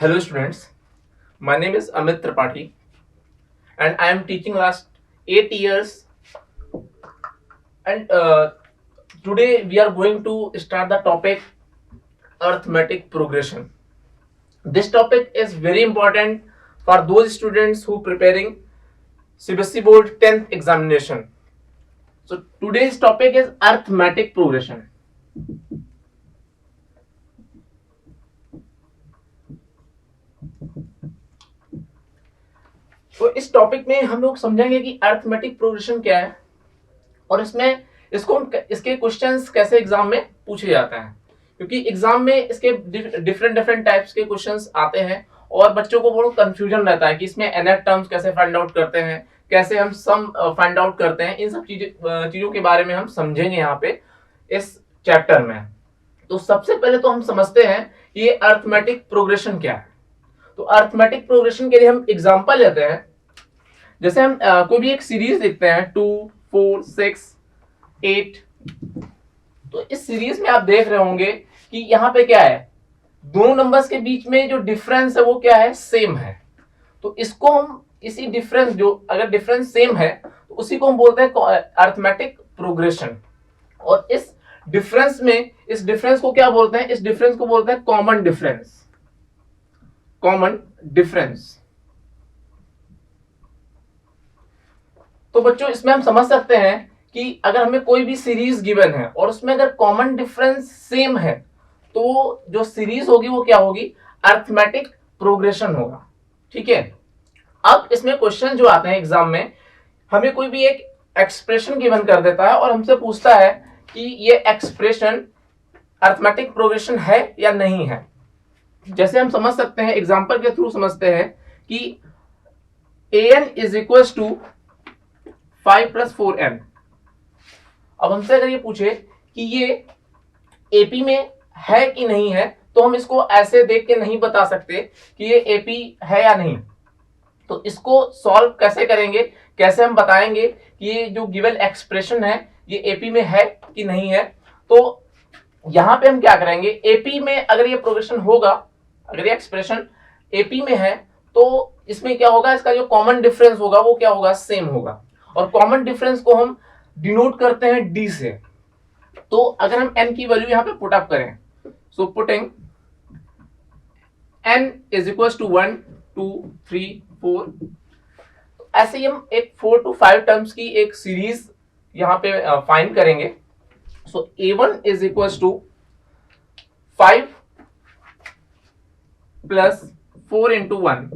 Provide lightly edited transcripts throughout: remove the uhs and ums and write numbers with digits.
Hello students, my name is Amit Tripathi and I am teaching last 8 years and today we are going to start the topic arithmetic progression. This topic is very important for those students who preparing CBSE board 10th examination. So today's topic is arithmetic progression. तो इस topic में हम लोग समझेंगे कि arithmetic progression क्या है और इसके क्वेश्चंस कैसे एग्जाम में पूछे जाते हैं, क्योंकि एग्जाम में इसके डिफरेंट डिफरेंट टाइप्स के क्वेश्चंस आते हैं और बच्चों को बहुत कंफ्यूजन रहता है कि इसमें एनएफ टर्म्स कैसे फाइंड आउट करते हैं, कैसे हम सम फाइंड आउट करते हैं। इन सब चीजों के बारे में हम समझेंगे यहाँ पे इस चैप्टर में। तो सबसे पहले तो हम समझते हैं ये अरिथमेटिक प्रोग्रेशन क्या है। तो अरिथमेटिक प्रोग्रेशन के लिए हम एग्जांपल लेते हैं। जैसे हम कोई भी एक सीरीज देखते हैं 2, 4, 6, 8। तो इस सीरीज में आप देख रहे होंगे कि यहाँ पे क्या है, दोनों नंबर्स के बीच में जो डिफरेंस है वो क्या है, सेम है। तो इसको हम इसी डिफरेंस, जो अगर डिफरेंस सेम है तो उसी को हम बोलते हैं अरिथमेटिक प्रोग्रेशन। और इस डिफरेंस को क्या बोलते हैं, इस डिफरेंस को बोलते हैं कॉमन डिफरेंस। तो बच्चों इसमें हम समझ सकते हैं कि अगर हमें कोई भी सीरीज गिवन है और उसमें अगर कॉमन डिफरेंस सेम है तो जो सीरीज होगी वो क्या होगी, अरिथमेटिक प्रोग्रेशन होगा। ठीक है। अब इसमें क्वेश्चन जो आते हैं एग्जाम में, हमें कोई भी एक एक्सप्रेशन गिवन कर देता है और हमसे पूछता है कि ये एक्सप्रेशन अरिथमेटिक प्रोग्रेशन है या नहीं है। जैसे हम समझ सकते हैं, एग्जाम्पल के थ्रू समझते हैं कि an is equal to 5 + 4n। अब हमसे अगर ये पूछे कि ये एपी में है कि नहीं है, तो हम इसको ऐसे देख के नहीं बता सकते कि ये एपी है या नहीं। तो इसको सॉल्व कैसे करेंगे, कैसे हम बताएंगे कि ये जो गिवन एक्सप्रेशन है ये एपी में है कि नहीं है। तो यहां पे हम क्या करेंगे, एपी में अगर ये प्रोग्रेशन होगा, अगर ये एक्सप्रेशन एपी में है तो इसमें क्या होगा, इसका जो कॉमन डिफरेंस होगा वो क्या होगा, सेम होगा। और कॉमन डिफरेंस को हम डिनोट करते हैं डी से। तो अगर हम n की वैल्यू यहां पे पुट अप करें, so putting n is equal to 1, 2, 3, 4। ऐसे ही हम एक 4 to 5 टर्म्स की एक सीरीज यहां पे फाइंड करेंगे। So a1 is equal to 5 + 4 × 1,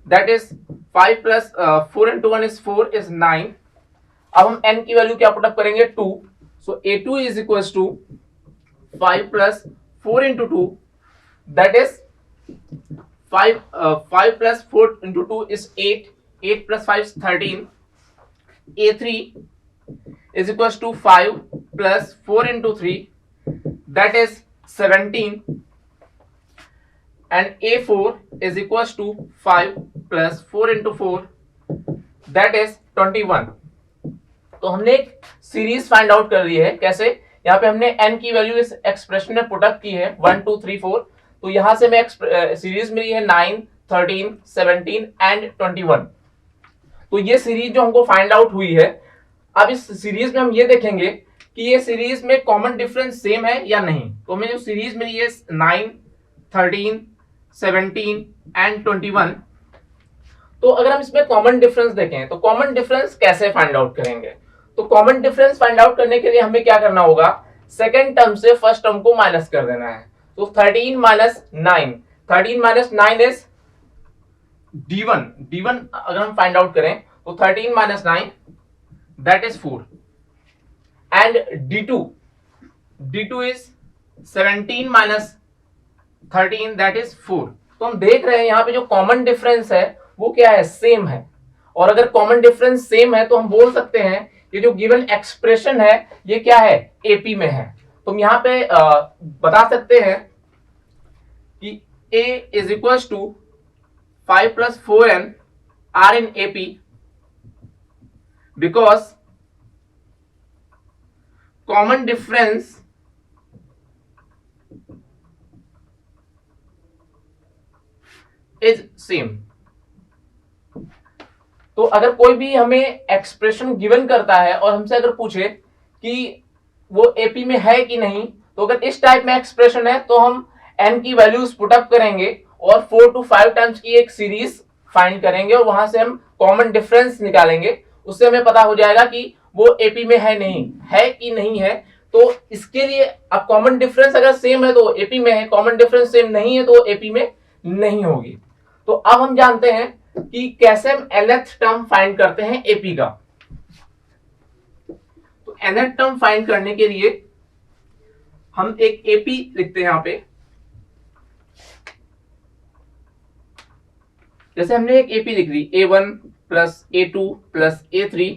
that is 5 + 4 × 1 is 4 is 9। अब हम n की वैल्यू क्या पुटअप करेंगे, 2। So a2 is equal to 5 + 4 × 2, that is 5 + 4 × 2 is 8, 8 + 5 is 13। a3 is equals to 5 + 4 × 3, that is 17। and a4 is equals to 5 + 4 × 4, that is 21। तो हमने एक series find out कर ली है। कैसे, यहाँ पे हमने n की वैल्यू इस एक्सप्रेशन में पुट अप की है 1, 2, 3, 4। तो यहां से मैं सीरीज मिली है 9, 13, 17 एंड 21। तो ये सीरीज जो हमको फाइंड आउट हुई है, अब इस सीरीज में हम ये देखेंगे कि ये सीरीज में कॉमन डिफरेंस सेम है या नहीं। तो हमें जो सीरीज मिली है 9, 13, 17 एंड 21। तो अगर हम इसमें कॉमन डिफरेंस देखें तो कॉमन डिफरेंस कैसे फाइंड आउट करेंगे। तो कॉमन डिफरेंस फाइंड आउट करने के लिए हमें क्या करना होगा, सेकेंड टर्म से फर्स्ट टर्म को माइनस कर देना है। तो 13 - 9, 13 - 9 इज d1 अगर हम फाइंड आउट करें तो 13 - 9 that is 4 and d2 is 17 - 13 that is 4। तो हम देख रहे हैं यहाँ पे जो कॉमन डिफरेंस है वो क्या है, सेम है। और अगर कॉमन डिफरेंस सेम है तो हम बोल सकते हैं ये जो गिवन एक्सप्रेशन है ये क्या है, एपी में है। तो हम यहाँ पे बता सकते हैं कि a is equal to 5 + 4n are in AP because common difference is same. तो अगर कोई भी हमें एक्सप्रेशन गिवन करता है और हमसे अगर पूछे कि वो एपी में है कि नहीं, तो अगर इस टाइप में एक्सप्रेशन है तो हम n की वैल्यूज पुटअप करेंगे और 4 to 5 टाइम्स की एक सीरीज फाइंड करेंगे और वहां से हम कॉमन डिफरेंस निकालेंगे। उससे हमें पता हो जाएगा कि वो एपी में है कि नहीं है। तो इसके लिए अब कॉमन डिफरेंस अगर सेम है तो एपी में है, कॉमन डिफरेंस सेम नहीं है तो एपी में नहीं होगी। तो अब हम जानते हैं कि कैसे हम nth टर्म फाइंड करते हैं एपी का। तो nth टर्म फाइंड करने के लिए हम एक एपी लिखते हैं यहां पे। जैसे हमने एक एपी लिख दी A1 plus A2 plus A3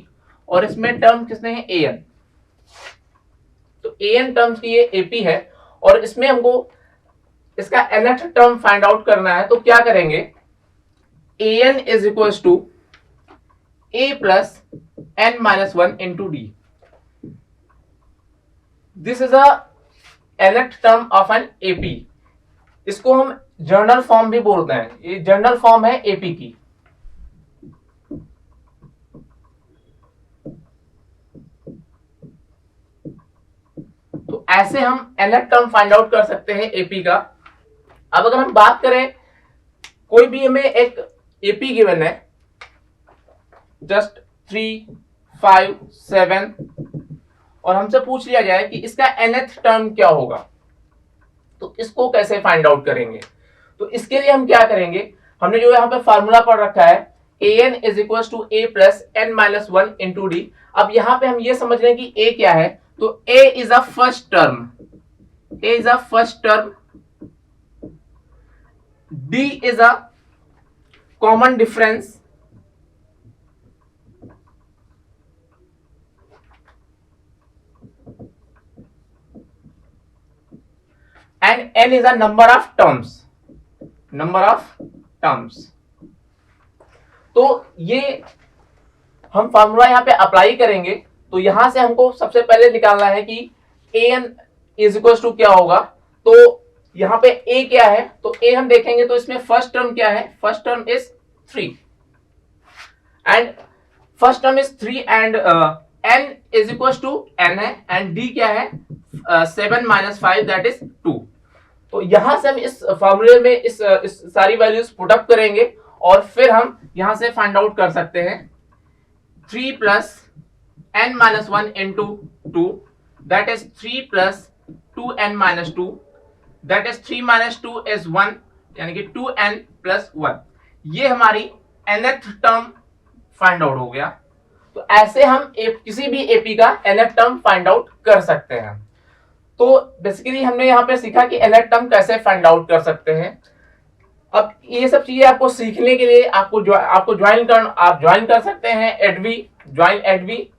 और इसमें टर्म किसने है AN। तो AN टर्म्स की ये एपी है और इसमें हमको इसका nth टर्म फाइंड आउट करना है। तो क्या करेंगे, AN is equal to A plus n-1 into d. This is a nth term of an AP. इसको हम जर्नल फॉर्म भी बोलते हैं, ये जर्नल फॉर्म है एपी की। तो ऐसे हम nth टर्म फाइंड आउट कर सकते हैं एपी का। अब अगर हम बात करें, कोई भी हमें एक एपी गिवन है जस्ट 3, 5, 7 और हमसे पूछ लिया जाए कि इसका nth टर्म क्या होगा, तो इसको कैसे फाइंड आउट करेंगे। तो इसके लिए हम क्या करेंगे, हमने जो यहाँ पे फार्मूला पढ़ रखा है an is equal to a plus n-1 into d. अब यहाँ पे हम ये समझ रहे हैं कि a क्या है, तो a is a first term, a is a first term, d is a common difference, and n is a number of terms, number of terms। तो ये हम फार्मूला यहाँ पे अप्लाई करेंगे। तो यहां से हमको सबसे पहले निकालना है कि an इज इक्वल टू क्या होगा। तो यहाँ पे a क्या है, तो a हम देखेंगे तो इसमें फर्स्ट टर्म क्या है, first term is 3 and first term is 3 and n is equal to n है एंड d क्या है 7 - 5 दैट इज 2। तो यहां से हम इस फॉर्मूले में इस सारी वैल्यूज पुट अप करेंगे और फिर हम यहां से फाइंड आउट कर सकते हैं 3 plus n-1 into 2 that is 3 plus 2n-2 that is 3 - 2 is 1 यानी कि 2n प्लस 1। ये हमारी nth टर्म फाइंड आउट हो गया। तो ऐसे हम किसी भी एपी का nth टर्म फाइंड आउट कर सकते हैं। तो बेसिकली हमने यहाँ पे सीखा कि nth टर्म कैसे फाइंड आउट कर सकते हैं। अब ये सब चीजें आपको सीखने के लिए आपको ज्वाइन कर सकते हैं ज्वाइन एडवी।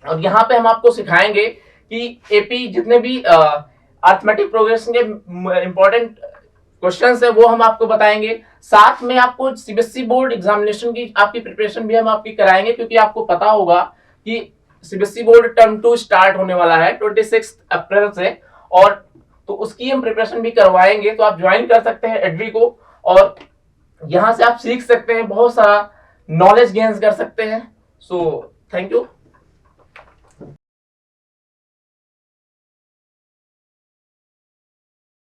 और यहाँ पे हम आपको सिखाएंगे कि एपी जितने भी अरिथमेटिक प्रोग्रेशन के इंपॉर्टेंट क्वेश्चंस है वो हम आपको बताएंगे। साथ में आपको सीबीएसई बोर्ड एग्जामिनेशन की आपकी प्रिपरेशन भी हम आपकी कराएंगे, क्योंकि आपको पता होगा कि सीबीएसई बोर्ड टर्म 2 स्टार्ट होने वाला है 26 अप्रैल से, और तो उसकी हम प्रिपरेशन भी करवाएंगे। तो आप ज्वाइन कर सकते हैं एडवी को और यहां से आप सीख सकते हैं, बहुत सारा नॉलेज गेन्स कर सकते हैं। So thank you.